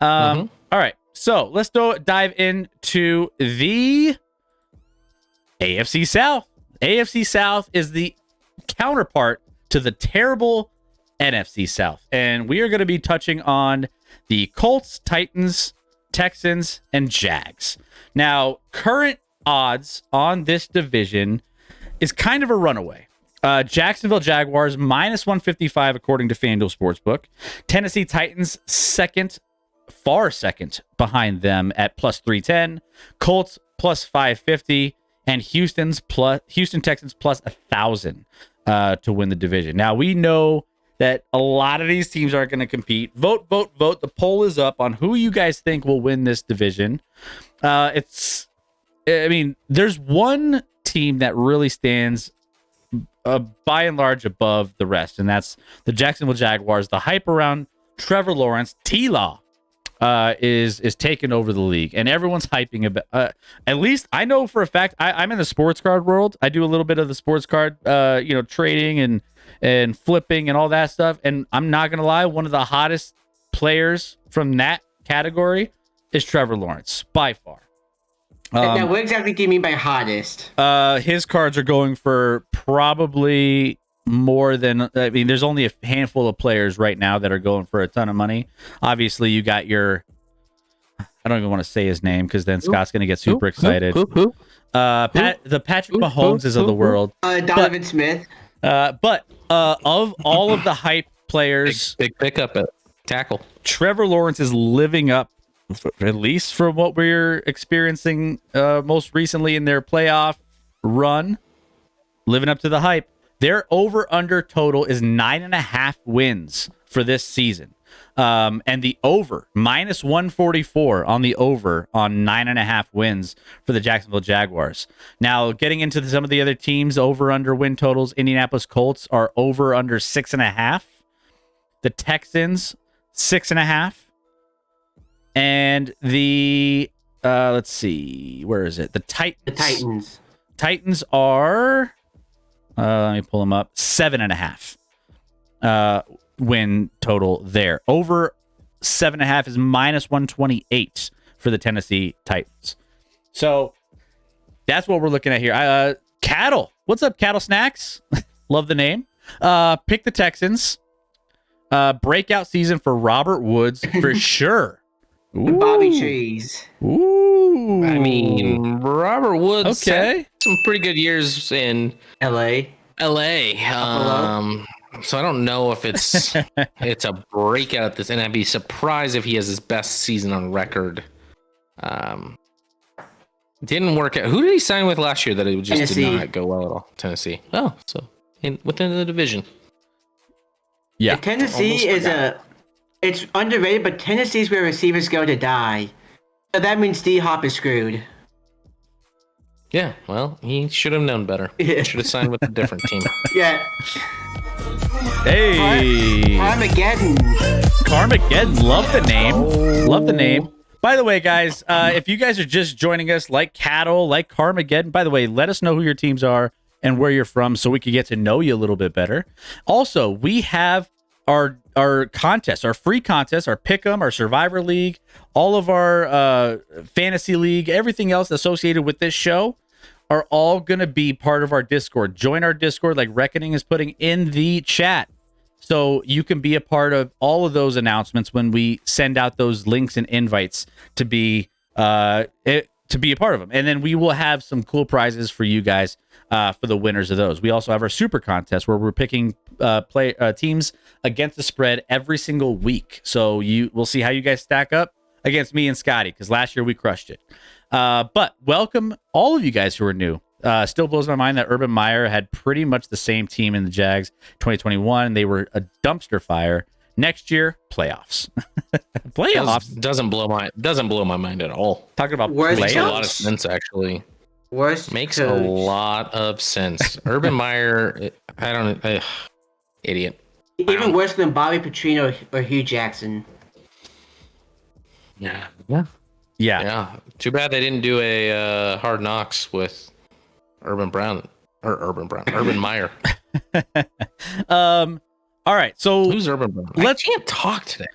All right, so let's dive into the AFC South. AFC South is the counterpart to the terrible NFC South, and we are going to be touching on the Colts, Titans, Texans, and Jags. Now, current odds on this division is kind of a runaway. Jacksonville Jaguars minus 155 according to FanDuel Sportsbook. Tennessee Titans far second behind them at plus 310. Colts plus 550, and Houston Texans plus 1,000 to win the division. Now we know that a lot of these teams aren't going to compete. Vote. The poll is up on who you guys think will win this division. There's one team that really stands by and large above the rest, and that's the Jacksonville Jaguars. The hype around Trevor Lawrence, T-Law, is taking over the league, and everyone's hyping about. At least I know for a fact. I'm in the sports card world. I do a little bit of the sports card, trading and flipping and all that stuff. And I'm not gonna lie, one of the hottest players from that category is Trevor Lawrence by far. Now, what exactly do you mean by hottest? His cards are going for probably more than. I mean, there's only a handful of players right now that are going for a ton of money. Obviously, you got your. I don't even want to say his name because then Scott's going to get super excited. The Patrick Mahomes of the world. Donovan Smith. But of all of the hype players, big pickup at tackle. Trevor Lawrence is living up. At least from what we're experiencing most recently in their playoff run, living up to the hype. Their over-under total is 9.5 wins for this season. And the over, minus 144 on the over on 9.5 wins for the Jacksonville Jaguars. Now, getting into some of the other teams, over-under win totals, Indianapolis Colts are over-under 6.5. The Texans, 6.5. And the let's see, where is it? The Titans. Titans are let me pull them up. 7.5 win total there. Over 7.5 is minus 128 for the Tennessee Titans. So that's what we're looking at here. Cattle. What's up, Cattle Snacks? Love the name. Pick the Texans. Breakout season for Robert Woods for sure. Bobby Cheese. Ooh. I mean, Robert Woods had some pretty good years in LA. So I don't know if it's it's a breakout at this, and I'd be surprised if he has his best season on record. Didn't work out. Who did he sign with last year that it just Tennessee. did not go well at all? Tennessee. Oh, so within the division. Yeah. Tennessee it's underrated, but Tennessee's where receivers go to die. So that means D-Hop is screwed. Yeah, well, he should have known better. He should have signed with a different team. Yeah. Hey. Carmageddon. Love the name. Love the name. By the way, guys, if you guys are just joining us, like Cattle, like Carmageddon, by the way, let us know who your teams are and where you're from so we can get to know you a little bit better. Also, we have our contests, our free contests, our Pick'em, our Survivor League, all of our Fantasy League, everything else associated with this show are all going to be part of our Discord. Join our Discord like Reckoning is putting in the chat. So you can be a part of all of those announcements when we send out those links and invites to be a part of them. And then we will have some cool prizes for you guys for the winners of those. We also have our super contest where we're picking teams against the spread every single week. So we'll see how you guys stack up against me and Scotty, because last year we crushed it. But welcome all of you guys who are new. Still blows my mind that Urban Meyer had pretty much the same team in the Jags 2021. They were a dumpster fire. Next year, playoffs. Playoffs doesn't blow my mind at all. Talking about Worst playoffs. Makes a lot of sense, actually. Makes a lot of sense. Urban Meyer, idiot. Even worse than Bobby Petrino or Hugh Jackson. Yeah. Too bad they didn't do a Hard Knocks with Urban Meyer. All right, so Who's Urban Meyer? I can't talk today.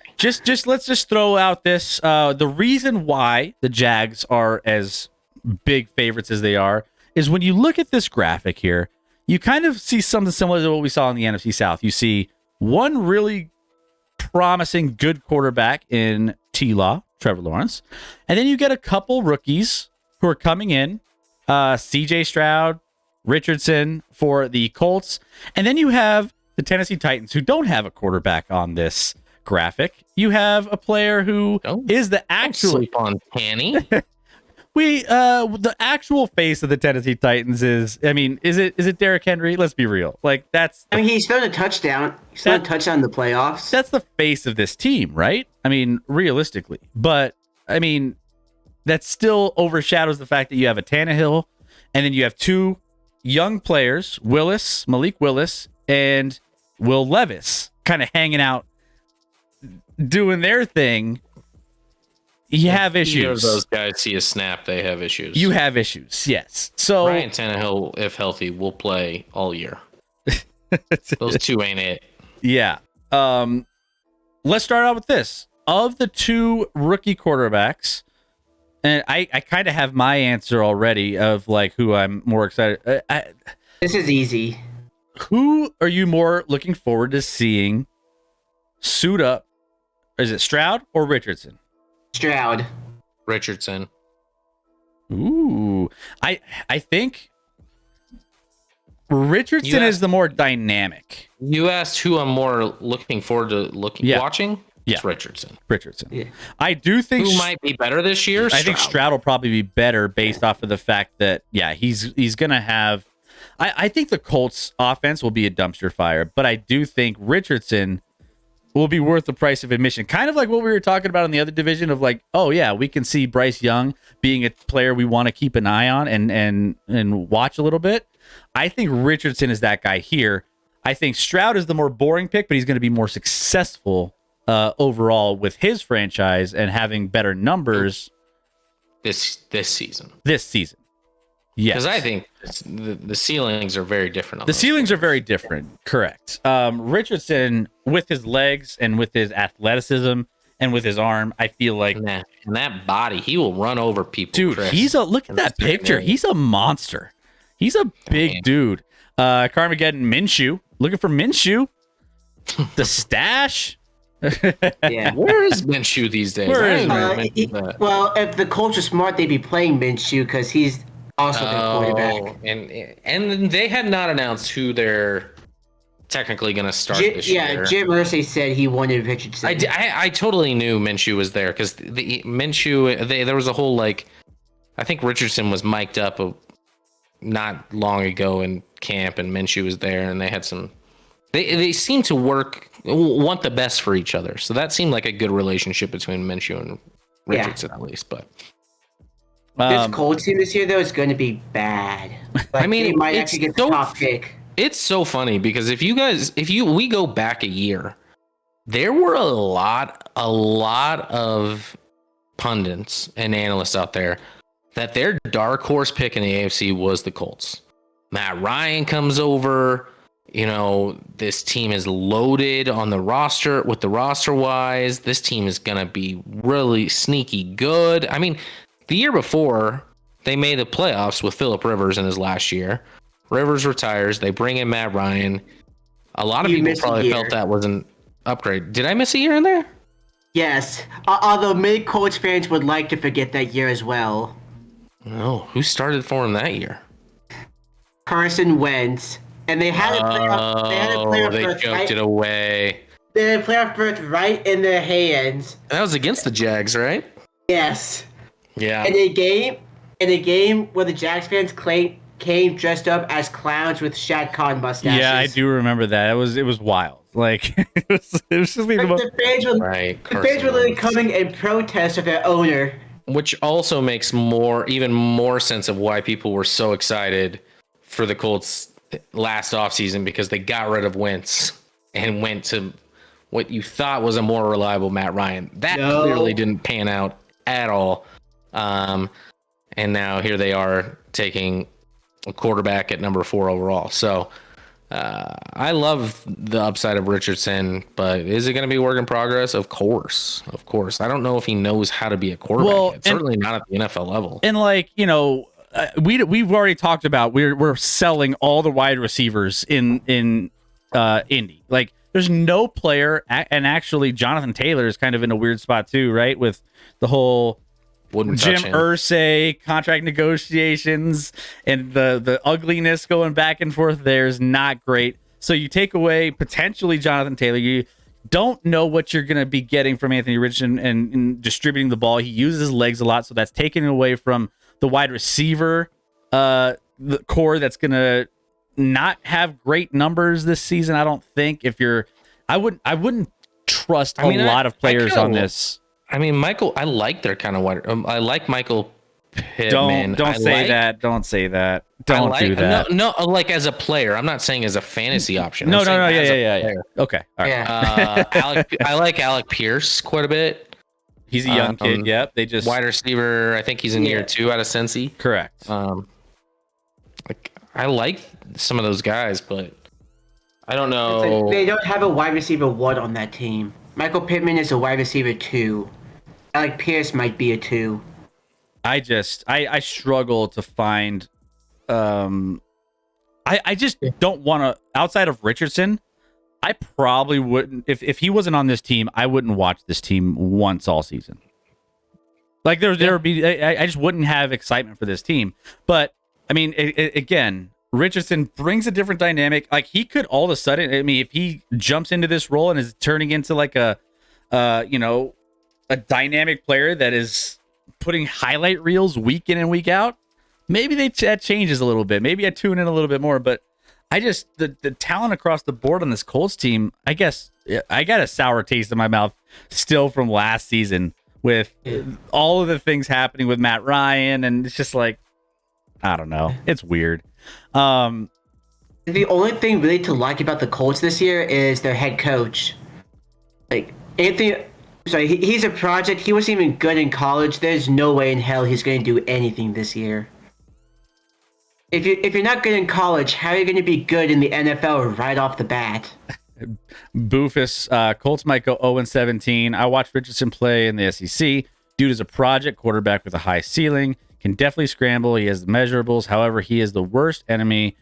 Let's just throw out this. The reason why the Jags are as big favorites as they are is when you look at this graphic here, you kind of see something similar to what we saw in the NFC South. You see one really promising good quarterback in T-Law, Trevor Lawrence, and then you get a couple rookies who are coming in, C.J. Stroud, Richardson for the Colts, and then you have the Tennessee Titans who don't have a quarterback on this graphic. You have a player who is the actual sleep on Tanny. The actual face of the Tennessee Titans is it Derrick Henry? Let's be real. Like he's thrown a touchdown. He's thrown a touchdown in the playoffs. That's the face of this team, right? I mean, realistically. But I mean, that still overshadows the fact that you have a Tannehill and then you have two young players, Malik Willis and Will Levis, kind of hanging out doing their thing. You have issues. Either of those guys see a snap, they have issues. You have issues, yes. So Ryan Tannehill, if healthy, will play all year. Those two ain't it. Yeah. Let's start out with this. Of the two rookie quarterbacks, and I kind of have my answer already of like who I'm more excited. This is easy. Who are you more looking forward to seeing suit up? Is it Stroud or Richardson? Stroud. Richardson. Ooh. I think Richardson is the more dynamic. You asked who I'm more looking forward to watching? Yeah. It's Richardson. Yeah. I do think who might be better this year? I think Stroud will probably be better based off of the fact that he's gonna have I think the Colts offense will be a dumpster fire, but I do think Richardson will be worth the price of admission. Kind of like what we were talking about in the other division of like, oh yeah, we can see Bryce Young being a player we want to keep an eye on and watch a little bit. I think Richardson is that guy here. I think Stroud is the more boring pick, but he's going to be more successful overall with his franchise and having better numbers this season. Yes. Because I think the ceilings are very different. The ceilings are very different. Correct. Richardson, with his legs and with his athleticism and with his arm, I feel like and that body, he will run over people. Dude, Chris. look at that picture. He's a monster. He's a big dude. Carmageddon Minshew, looking for Minshew. The stash. Yeah. Where is Minshew these days? Well, if the Colts are smart, they'd be playing Minshew because he's also their quarterback. And they had not announced who they're technically going to start this year. Yeah, Jim Irsay said he wanted Richardson. I totally knew Minshew was there because there was a whole I think Richardson was mic'd up not long ago in camp, and Minshew was there, and they had some. They seem to want the best for each other, so that seemed like a good relationship between Minshew and Richardson at least. But this Colts team this year though is going to be bad. They might actually get the top pick. It's so funny because if we go back a year, there were a lot of pundits and analysts out there that their dark horse pick in the AFC was the Colts. Matt Ryan comes over. This team is loaded on the roster with the roster wise. This team is going to be really sneaky good. I mean, the year before, they made the playoffs with Phillip Rivers in his last year. Rivers retires. They bring in Matt Ryan. A lot of people probably felt that was an upgrade. Did I miss a year in there? Yes. Although many Colts fans would like to forget that year as well. No. Who started for him that year? Carson Wentz. And they had a playoff they choked it away. They had a playoff berth right in their hands. That was against the Jags, right? Yes. Yeah. In a game where the Jags fans came dressed up as clowns with Shad Khan mustaches. Yeah, I do remember that. It was wild. It was just the fans were literally coming in protest of their owner. Which also makes even more sense of why people were so excited for the Colts last offseason, because they got rid of Wentz and went to what you thought was a more reliable Matt Ryan. That clearly didn't pan out at all. And now here they are taking a quarterback at number 4 overall. So I love the upside of Richardson, but is it going to be a work in progress? Of course. I don't know if he knows how to be a quarterback Well, yet. Certainly not at the NFL level. And like, we've already talked about we're selling all the wide receivers in Indy. Like, there's no player, and actually Jonathan Taylor is kind of in a weird spot too, right? With the whole Jim Irsay contract negotiations and the ugliness going back and forth there is not great. So you take away potentially Jonathan Taylor. You don't know what you're going to be getting from Anthony Richardson and distributing the ball. He uses his legs a lot, so that's taken away from the wide receiver the core that's going to not have great numbers this season. I don't think I wouldn't trust a lot of players on this. I mean, Michael, I like their kind of wide. I like Michael Pittman. Don't say that. Don't say that. Don't do that. No, like as a player. I'm not saying as a fantasy option. No. Yeah. Okay. All right. Yeah. I like Alec Pierce quite a bit. He's a young kid. Yep. They just wide receiver. I think he's in year 2 out of Cincy. Correct. Like I like some of those guys, but I don't know. Like they don't have a wide receiver 1 on that team. Michael Pittman is a wide receiver 2. Alec Pierce might be a 2. I struggle to find. I just don't want to. Outside of Richardson, I probably wouldn't. If he wasn't on this team, I wouldn't watch this team once all season. Like there would be. I just wouldn't have excitement for this team. But I mean, again, Richardson brings a different dynamic. Like he could all of a sudden. I mean, if he jumps into this role and is turning into like a dynamic player that is putting highlight reels week in and week out, maybe that changes a little bit. Maybe I tune in a little bit more, but I just the talent across the board on this Colts team, I guess I got a sour taste in my mouth still from last season with all of the things happening with Matt Ryan, and it's just like, I don't know. It's weird. The only thing really to like about the Colts this year is their head coach. Like he's a project. He wasn't even good in college. There's no way in hell he's going to do anything this year. If you're not good in college, how are you going to be good in the NFL right off the bat? Boofus, Colts might go 0-17. I watched Richardson play in the SEC. Dude is a project quarterback with a high ceiling. Can definitely scramble. He has the measurables. However, he is the worst enemy.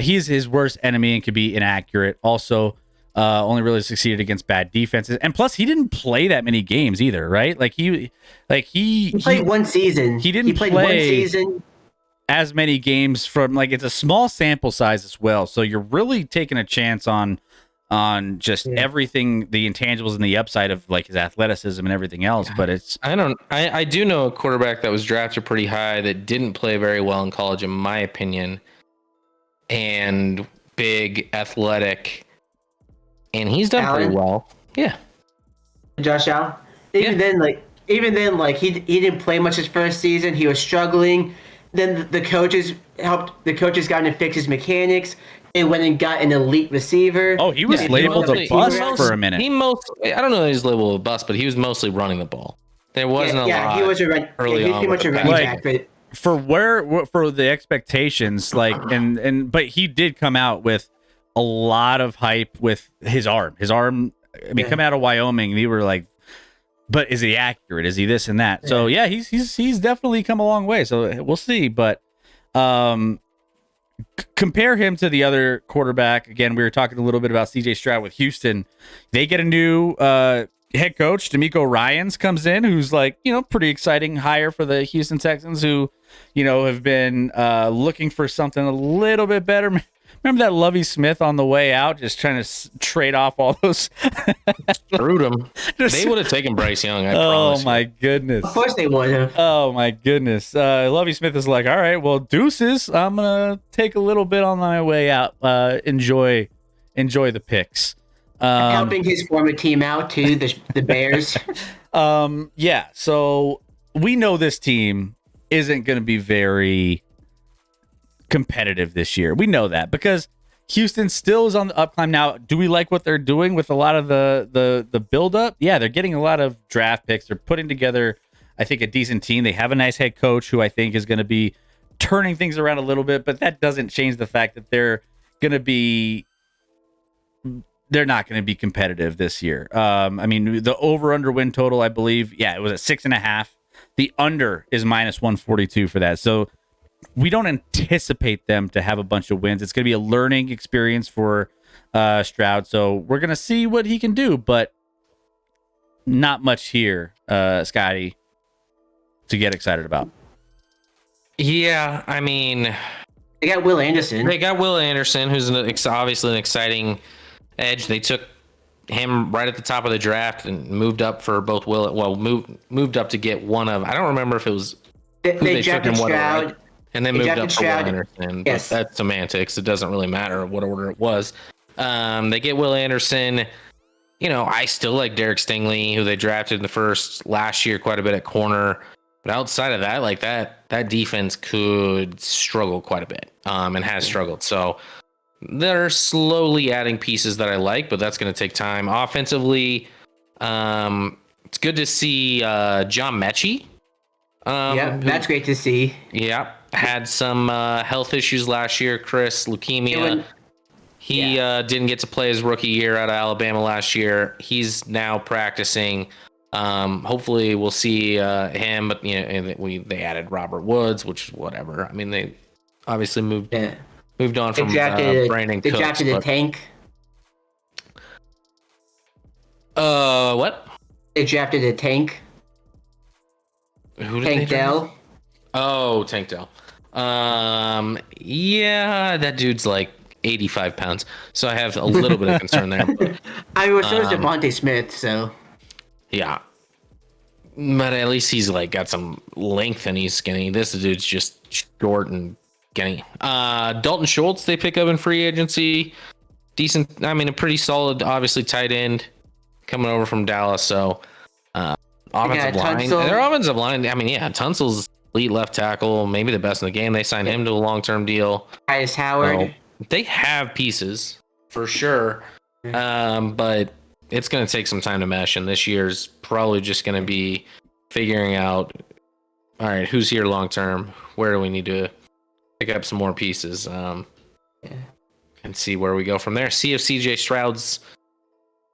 He is his worst enemy and can be inaccurate. Also, only really succeeded against bad defenses. And plus, he didn't play that many games either, right? He played one season. He didn't play play one season. As many games from it's a small sample size as well. So you're really taking a chance on just everything, the intangibles and the upside of like his athleticism and everything else. But I do know a quarterback that was drafted pretty high that didn't play very well in college, in my opinion, and big, athletic, and he's done pretty well. Yeah. Josh Allen. Even then, he didn't play much his first season. He was struggling. Then the coaches got him to fix his mechanics. They went and got an elite receiver. Oh, he was labeled a bust for a minute. I don't know if he's labeled a bust, but he was mostly running the ball. There wasn't a lot. Yeah, he was early on. He was pretty much a running back. For the expectations, but he did come out with a lot of hype with his arm. I mean, coming out of Wyoming, we were like, but is he accurate? Is he this and that? So yeah, he's definitely come a long way. So we'll see. But compare him to the other quarterback. Again, we were talking a little bit about CJ Stroud with Houston. They get a new head coach. D'Amico Ryans comes in, who's pretty exciting hire for the Houston Texans, who have been looking for something a little bit better. Remember that Lovie Smith on the way out, just trying to trade off all those? Screwed him. They would have taken Bryce Young. I promise. Oh my goodness! Of course they would have. Oh my goodness! Lovie Smith is like, all right, well, deuces. I'm gonna take a little bit on my way out. Enjoy the picks. Helping his former team out too, the Bears. Yeah. So we know this team isn't going to be very competitive this year. We know that because Houston still is on the up climb. Now, do we like what they're doing with a lot of the build up? Yeah, they're getting a lot of draft picks. They're putting together, I think, a decent team. They have a nice head coach who I think is going to be turning things around a little bit, but that doesn't change the fact that they're going to be. They're not going to be competitive this year. I mean, the over/under win total, I believe, it was at 6.5. The under is -142 for that. So we don't anticipate them to have a bunch of wins. It's going to be a learning experience for Stroud. So we're going to see what he can do, but not much here, Scotty, to get excited about. Yeah, I mean, they got Will Anderson. Who's obviously an exciting edge. They took him right at the top of the draft and moved up for both moved up to get one of, I don't remember if it was they drafted Stroud. Right, and then moved up for Will Anderson. Yes. But that's semantics. It doesn't really matter what order it was. They get Will Anderson. I still like Derek Stingley, who they drafted in the first last year quite a bit at corner. But outside of that, like that defense could struggle quite a bit, and has struggled. So they're slowly adding pieces that I like, but that's going to take time. Offensively, it's good to see John Mechie. That's great to see. Yeah, had some health issues last year, Chris, leukemia. He didn't get to play his rookie year out of Alabama last year. He's now practicing. Hopefully we'll see him, but they added Robert Woods, which is whatever. I mean, they obviously moved on from Brandon Cooks. They drafted a tank. What? They drafted a tank. Who did Tank Dell. Oh, Tank Dell. Yeah, that dude's like 85 pounds, so I have a little bit of concern there. But, I was so is Devontae Smith, so yeah, but at least he's like got some length and he's skinny. This dude's just short and skinny. Dalton Schultz they pick up in free agency, decent. I mean, a pretty solid, obviously tight end coming over from Dallas. So offensive line, their offensive line. I mean, Tunsil's elite left tackle, maybe the best in the game. They signed him to a long-term deal. Tyus Howard. They have pieces for sure, but it's going to take some time to mesh. And this year's probably just going to be figuring out, all right, who's here long-term? Where do we need to pick up some more pieces? And see where we go from there. See if CJ Stroud's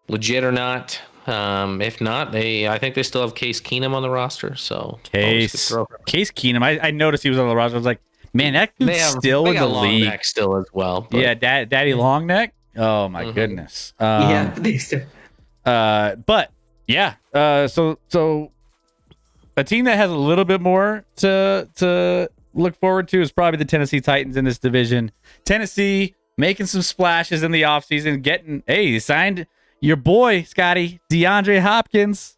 legit or not. If not, I think they still have Case Keenum on the roster. So Case Keenum, I noticed he was on the roster. I was like, man, that dude's still in the league. Neck still as well. But. Yeah, Daddy Long Neck. Oh my goodness. But yeah. So a team that has a little bit more to look forward to is probably the Tennessee Titans in this division. Tennessee making some splashes in the offseason, he signed your boy, Scotty, DeAndre Hopkins.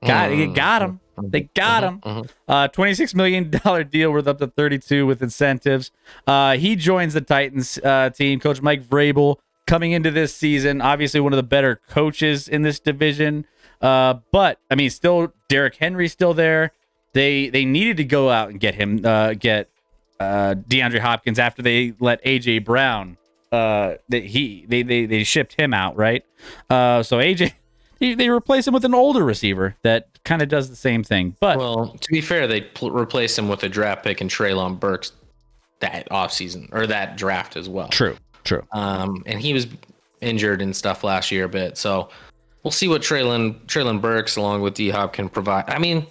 Got him. They got him. $26 million deal worth up to 32 with incentives. He joins the Titans team. Coach Mike Vrabel coming into this season, obviously one of the better coaches in this division. But I mean, still Derrick Henry's still there. They needed to go out and get DeAndre Hopkins after they let AJ Brown. They shipped him out, right? So AJ. They replace him with an older receiver that kind of does the same thing. But to be fair, they replaced him with a draft pick and Treylon Burks that offseason or that draft as well. True. And he was injured and stuff last year a bit. So we'll see what Treylon Burks along with D-Hop can provide. I mean,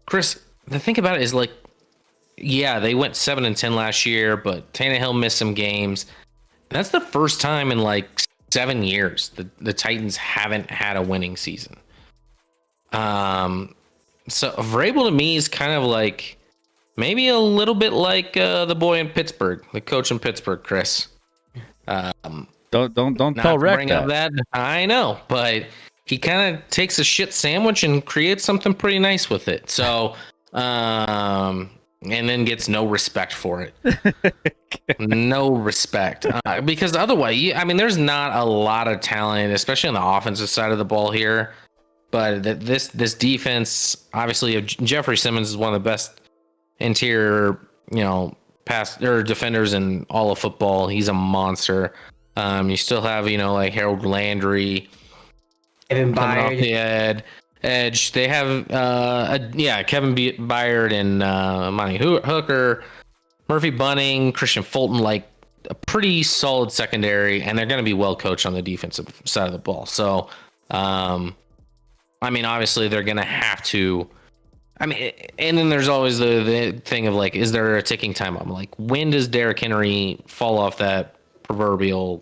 Chris, the thing about it is like, yeah, they went 7-10 last year, but Tannehill missed some games. That's the first time in like 7 years the Titans haven't had a winning season. So Vrabel to me is kind of like maybe a little bit like the boy in Pittsburgh, the coach in Pittsburgh, Chris. Don't tell Rick that. I know, but he kind of takes a shit sandwich and creates something pretty nice with it. So and then gets no respect for it. No respect. Because otherwise, I mean, there's not a lot of talent, especially on the offensive side of the ball here. But this defense, obviously, Jeffrey Simmons is one of the best interior, pass or defenders in all of football. He's a monster. You still have, like Harold Landry, Kevin coming off the edge. They have Kevin Byard and Monty Hooker, Murphy Bunning, Christian Fulton. Like a pretty solid secondary, and they're going to be well coached on the defensive side of the ball. So, I mean, obviously they're going to have to. I mean, and then there's always the thing of like, is there a ticking time bomb? Like, when does Derrick Henry fall off that proverbial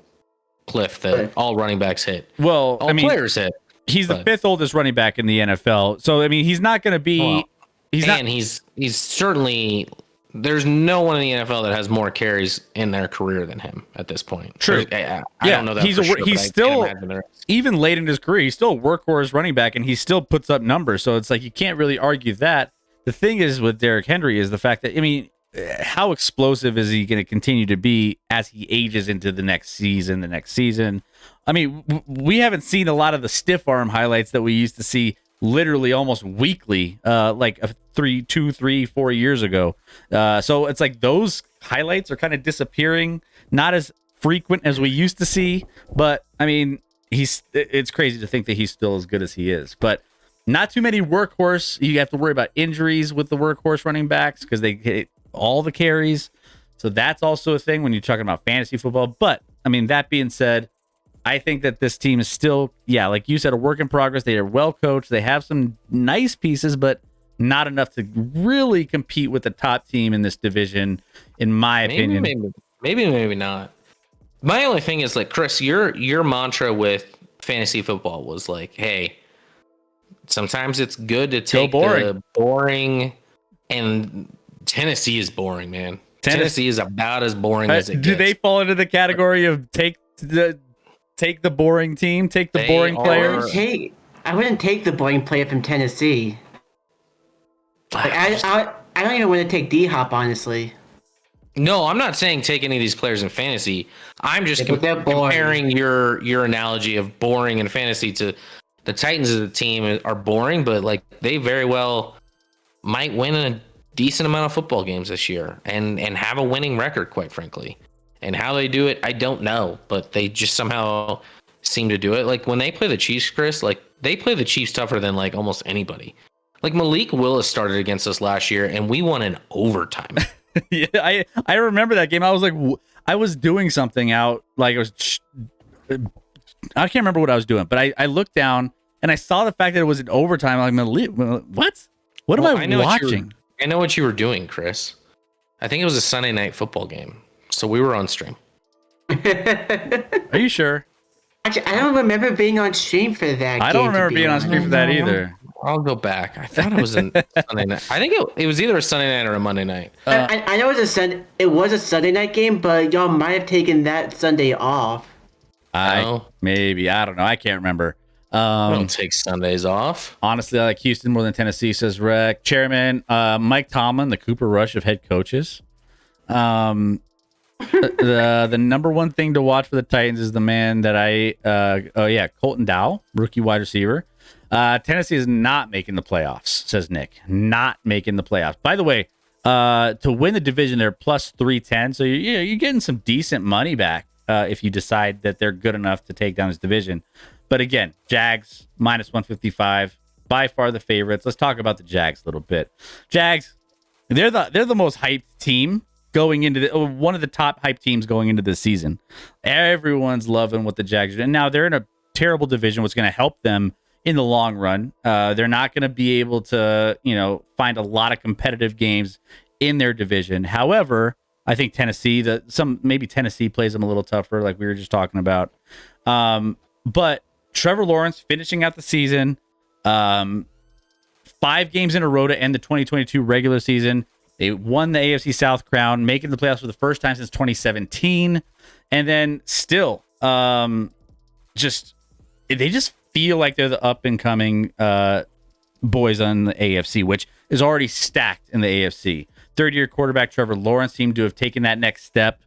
cliff that all running backs hit? Well, all players hit. He's the fifth oldest running back in the NFL. So, I mean, he's not going to be. Well, he's certainly. There's no one in the NFL that has more carries in their career than him at this point. True. I don't know that he's for sure, he's still even late in his career. He's still a workhorse running back, and he still puts up numbers. So it's like you can't really argue that. The thing is with Derrick Henry is the fact that, I mean, how explosive is he going to continue to be as he ages into the next season? I mean, we haven't seen a lot of the stiff arm highlights that we used to see literally almost weekly, like 2, 3, 4 years ago. So it's like those highlights are kind of disappearing, not as frequent as we used to see. But I mean, it's crazy to think that he's still as good as he is. But not too many workhorse. You have to worry about injuries with the workhorse running backs because they hit all the carries. So that's also a thing when you're talking about fantasy football. But I mean, that being said, I think that this team is still, like you said, a work in progress. They are well coached. They have some nice pieces, but not enough to really compete with the top team in this division, in my opinion. Maybe not. My only thing is, like, Chris, your mantra with fantasy football was like, hey, sometimes it's good to take the boring, and Tennessee is boring, man. Tennessee is about as boring as it gets. Do they fall into the category of take the boring team, take the boring players? I wouldn't take the boring player from Tennessee. Like, I don't even want to take D-Hop, honestly. No, I'm not saying take any of these players in fantasy. I'm just comparing your analogy of boring in fantasy to the Titans as a team are boring, but like they very well might win a decent amount of football games this year and have a winning record, quite frankly. And how they do it, I don't know, but they just somehow seem to do it. Like when they play the Chiefs, Chris, like they play the Chiefs tougher than like almost anybody. Like Malik Willis started against us last year and we won in overtime. Yeah, I remember that game. I was like, I was doing something out. Like I can't remember what I was doing, but I looked down and I saw the fact that it was in overtime. I'm like, what? What am I watching? I know what you were doing, Chris. I think it was a Sunday night football game. So we were on stream. Are you sure? Actually, I don't remember being on stream for that. I don't remember being on stream for that either. I'll go back. I thought it was a Sunday night. I think it was either a Sunday night or a Monday night. I know it was a Sunday night game, but y'all might have taken that Sunday off. Maybe. I don't know. I can't remember. I don't take Sundays off. Honestly, I like Houston more than Tennessee, says Rec. Chairman Mike Tomlin, the Cooper Rush of head coaches. The number one thing to watch for the Titans is the man that Colton Dow, rookie wide receiver. Tennessee is not making the playoffs, says Nick. Not making the playoffs. By the way, to win the division, they're plus 310. So you're getting some decent money back if you decide that they're good enough to take down this division. But again, Jags minus 155, by far the favorites. Let's talk about the Jags a little bit. Jags, they're the most hyped team going into one of the top hyped teams going into this season. Everyone's loving what the Jags are doing. Now they're in a terrible division, what's going to help them in the long run. They're not going to be able to, find a lot of competitive games in their division. However, I think Tennessee plays them a little tougher, like we were just talking about. But Trevor Lawrence finishing out the season, 5 games in a row to end the 2022 regular season. They won the AFC South crown, making the playoffs for the first time since 2017. And then still, they just feel like they're the up and coming boys on the AFC, which is already stacked in the AFC. Third-year quarterback Trevor Lawrence seemed to have taken that next step.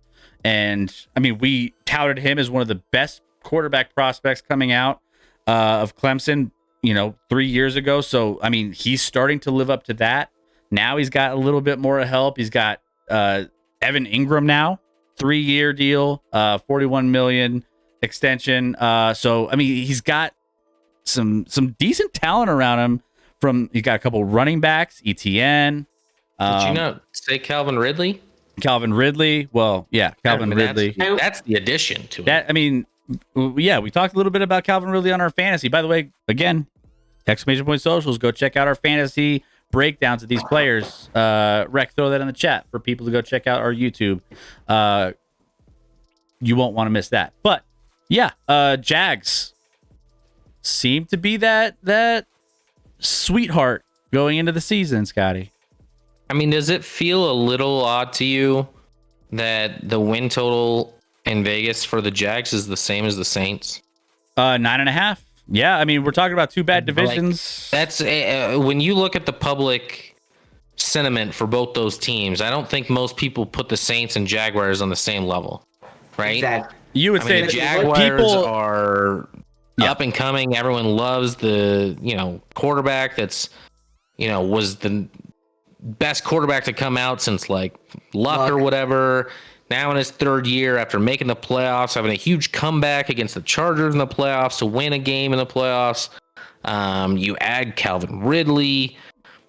And I mean, we touted him as one of the best quarterback prospects coming out of Clemson, 3 years ago. So, I mean, he's starting to live up to that. Now he's got a little bit more help. He's got Evan Ingram now, 3-year deal, $41 million extension. So, I mean, he's got some decent talent around him. He's got a couple running backs, ETN. Did you not say Calvin Ridley? Calvin Ridley. Well, yeah, Calvin Ridley. That's the addition to it. That, I mean, yeah, we talked a little bit about Calvin Ridley on our fantasy. By the way, again, exclamation point socials, go check out our fantasy breakdowns of these players. Rec, throw that in the chat for people to go check out our YouTube. You won't want to miss that. But yeah, Jags seem to be that sweetheart going into the season, Scotty. I mean, does it feel a little odd to you that the win total in Vegas for the Jags is the same as the Saints? 9.5. Yeah, I mean, we're talking about two bad divisions. Like, that's when you look at the public sentiment for both those teams. I don't think most people put the Saints and Jaguars on the same level, right? Exactly. You would say the Jaguars people are up and coming. Everyone loves the quarterback that's was the best quarterback to come out since like Luck or whatever. Now in his third year after making the playoffs, having a huge comeback against the Chargers in the playoffs to win a game in the playoffs. You add Calvin Ridley,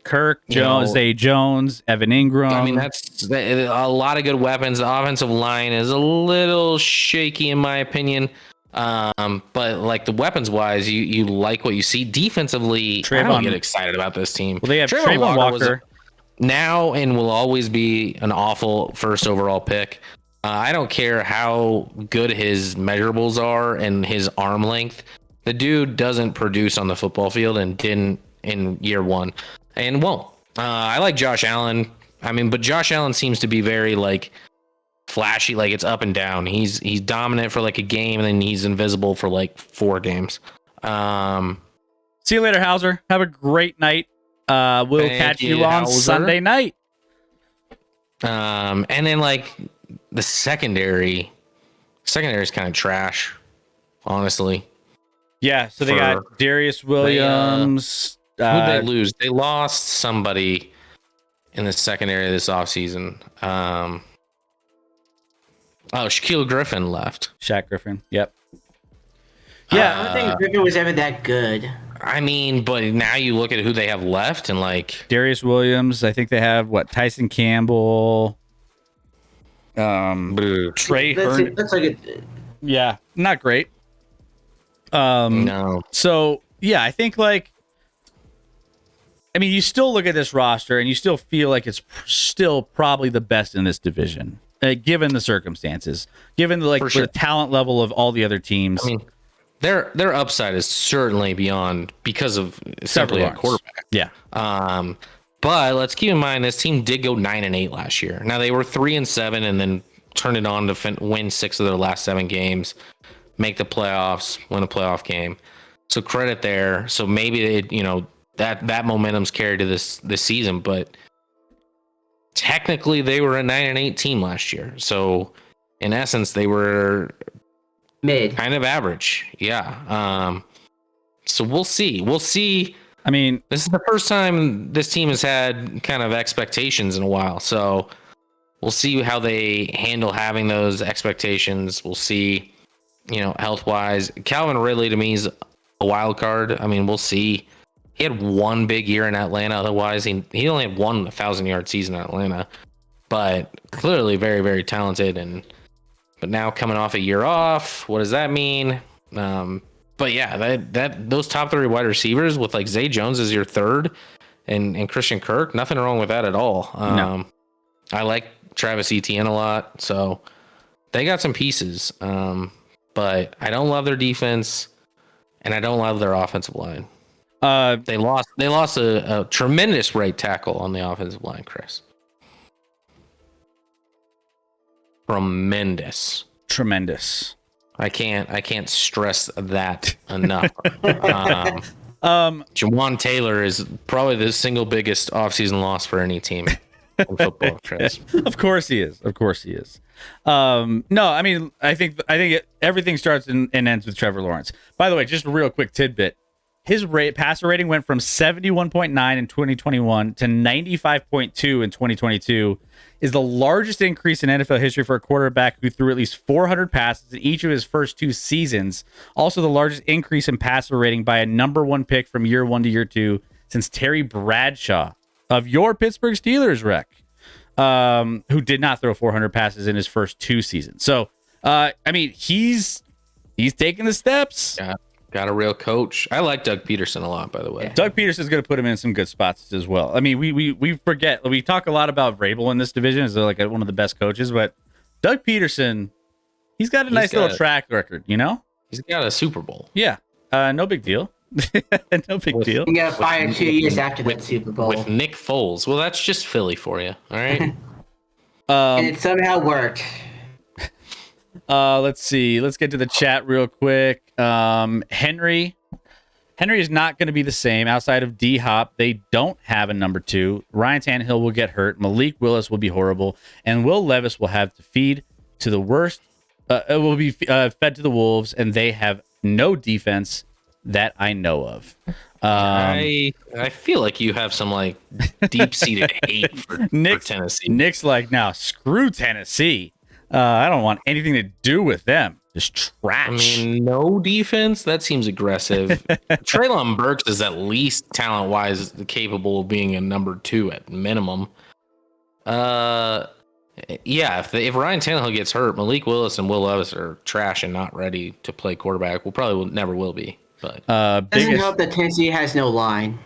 Kirk, Jones, Zay Jones, Evan Ingram. I mean, that's a lot of good weapons. The offensive line is a little shaky in my opinion. But like the weapons wise, you like what you see defensively. I don't get excited about this team. Well, they have Trayvon Walker. Now and will always be an awful first overall pick. I don't care how good his measurables are and his arm length. The dude doesn't produce on the football field and didn't in year one and won't. I like Josh Allen. I mean, but Josh Allen seems to be very like flashy, like it's up and down. He's dominant for like a game and then he's invisible for like 4 games. See you later, Hauser. Have a great night. We'll catch you on Sunday night. And then like the secondary is kind of trash, honestly. Yeah, so they got Darius Williams. Who'd they lose? They lost somebody in the secondary this offseason. Shaquille Griffin left. Shaq Griffin. Yep. Yeah, I don't think Griffin was ever that good. I mean, but now you look at who they have left and like Darius Williams. I think they have Tyson Campbell. Trey Herndon. That's like yeah, not great. No. So yeah, I think you still look at this roster and you still feel like it's still probably the best in this division, given the circumstances, given the talent level of all the other teams. I mean, their upside is certainly beyond because of simply a quarterback. Yeah. But let's keep in mind this team did go 9-8 last year. Now they were 3-7 and then turned it on to win 6 of their last 7 games, make the playoffs, win a playoff game. So credit there. So maybe that momentum's carried to this season, but technically they were a 9-8 team last year. So in essence, they were mid, kind of average. Yeah. So we'll see. I mean, this is the first time this team has had kind of expectations in a while. So we'll see how they handle having those expectations. We'll see, health wise. Calvin Ridley to me is a wild card. I mean, we'll see. He had one big year in Atlanta. Otherwise, he only had 1 1,000-yard season in Atlanta, but clearly very, very talented. But now coming off a year off, what does that mean? But yeah, those top 3 wide receivers with like Zay Jones as your third and Christian Kirk, nothing wrong with that at all. No. I like Travis Etienne a lot, so they got some pieces. But I don't love their defense and I don't love their offensive line. They lost a tremendous right tackle on the offensive line, Chris. Tremendous. I can't stress that enough. Jawan Taylor is probably the single biggest offseason loss for any team in football, Chris. Of course he is. No, I mean, I think everything starts and ends with Trevor Lawrence. By the way, just a real quick tidbit. His passer rating went from 71.9 in 2021 to 95.2 in 2022, is the largest increase in NFL history for a quarterback who threw at least 400 passes in each of his first 2 seasons. Also the largest increase in passer rating by a number 1 pick from year 1 to year 2 since Terry Bradshaw of your Pittsburgh Steelers, Rec. who did not throw 400 passes in his first 2 seasons. So, I mean, he's taking the steps. Yeah, got a real coach. I like Doug Peterson a lot, by the way. Doug Peterson's going to put him in some good spots as well. I mean, we forget, we talk a lot about Vrabel in this division as like one of the best coaches, but Doug Peterson, he's got a nice little track record, you know? He's got a Super Bowl. Yeah. No big deal. No big deal. He got fired 2 years after that Super Bowl. With Nick Foles. Well, that's just Philly for you. All right. And it somehow worked. Let's see. Let's get to the chat real quick. Henry is not going to be the same outside of D-Hop. They don't have a number 2. Ryan Tannehill will get hurt. Malik Willis will be horrible. And Will Levis will have to feed to the worst. It will be fed to the Wolves, and they have no defense that I know of. I feel like you have some like deep-seated hate for Tennessee. Nick's like, now screw Tennessee. I don't want anything to do with them. Just trash. I mean, no defense? That seems aggressive. Treylon Burks is at least talent-wise capable of being a number 2 at minimum. Yeah, if Ryan Tannehill gets hurt, Malik Willis and Will Levis are trash and not ready to play quarterback. Never will be. But doesn't help that Tennessee has no line.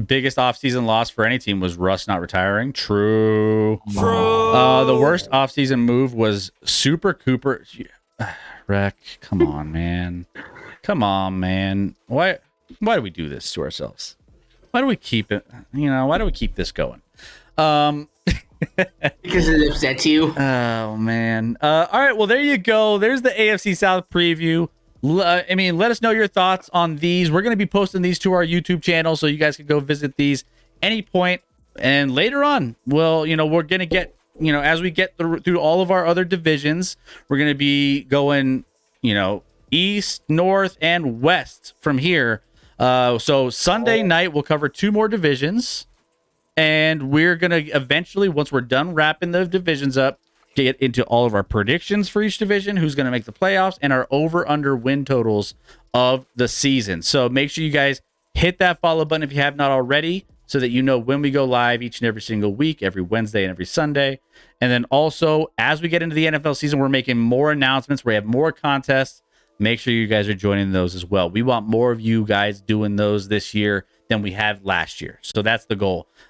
Biggest offseason loss for any team was Russ not retiring. True. The worst offseason move was Super Cooper. Rec, come on, man. Come on, man. Why do we do this to ourselves? Why do we keep it? Why do we keep this going? Because it upsets you. Oh, man. All right, well, there you go. There's the AFC South preview. I mean, let us know your thoughts on these. We're going to be posting these to our YouTube channel, so you guys can go visit these any point. And later on, well, we're going to get, as we get through all of our other divisions, we're going to be going, east, north, and west from here. So Sunday night, we'll cover 2 more divisions. And we're going to eventually, once we're done wrapping the divisions up, get into all of our predictions for each division, who's going to make the playoffs, and our over-under win totals of the season. So make sure you guys hit that follow button if you have not already, so that you know when we go live each and every single week, every Wednesday and every Sunday. And then also, as we get into the NFL season, we're making more announcements. We have more contests. Make sure you guys are joining those as well. We want more of you guys doing those this year than we had last year. So that's the goal.